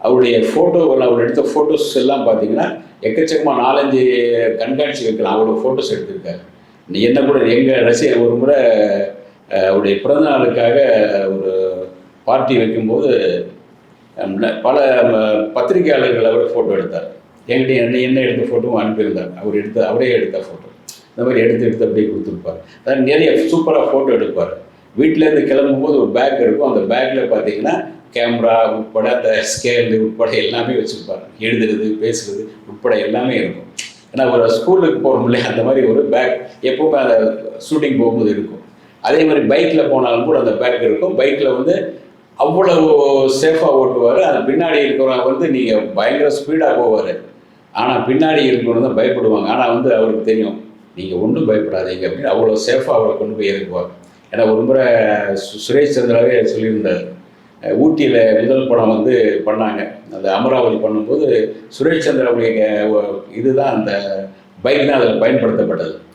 அவருடைய ஃபோட்டோவில் அவர் எடுத்த ஃபோட்டோஸ் எல்லாம் பார்த்தீங்கன்னா எக்கச்சக்கமாக 4-5 கண்காட்சி வைக்கலாம். அவரோட ஃபோட்டோஸ் எடுத்திருக்காரு. என்ன கூட எங்கள் ரசிகர் ஒரு முறை அவருடைய பிறந்த நாளுக்காக ஒரு பார்ட்டி வைக்கும்போது பல பத்திரிகையாளர்கள் அவர் ஃபோட்டோ எடுத்தார். என்கிட்ட என்ன எடுத்த ஃபோட்டோவும் அனுப்பியிருந்தார். அவரே எடுத்த ஃபோட்டோ. இந்த மாதிரி எடுத்து அப்படியே கொடுத்துருப்பார். அதாவது நிறைய சூப்பராக ஃபோட்டோ எடுப்பார். வீட்டிலேருந்து கிளம்பும்போது ஒரு பேக் இருக்கும். அந்த பேக்கில் பார்த்தீங்கன்னா கேமரா உட்பட அந்த ஸ்கேலு உட்பட எல்லாமே வச்சுருப்பார். எழுதுறது, பேசுகிறது உட்பட எல்லாமே இருக்கும். ஏன்னா ஒரு ஸ்கூலுக்கு போகிறோம் இல்லையா, அந்த மாதிரி ஒரு பேக் எப்போவுமே அந்த ஷூட்டிங் போகும்போது இருக்கும். அதே மாதிரி பைக்கில் போனாலும் கூட அந்த பேக் இருக்கும். பைக்கில் வந்து அவ்வளவு சேஃபாக ஓட்டுவார். அது பின்னாடி இருக்கிறவங்க வந்து நீங்கள் பயங்கர ஸ்பீடாக போவார். ஆனால் பின்னாடி இருக்கிறவங்க தான் பயப்படுவாங்க. ஆனால் வந்து அவருக்கு தெரியும், நீங்கள் ஒன்றும் பயப்படாதீங்க அப்படின்னு அவ்வளோ சேஃபாக அவரை கொண்டு போய் இறக்குவார். ஏன்னா ஒரு முறை சுரேஷ் சந்திராவே சொல்லியிருந்தார், ஊட்டியில் முதல் படம் வந்து பண்ணாங்க. அந்த அமராவதி பண்ணும்போது சுரேஷ் சந்திராவுடைய இதுதான் அந்த பைக் தான் அதில் பயன்படுத்தப்பட்டது.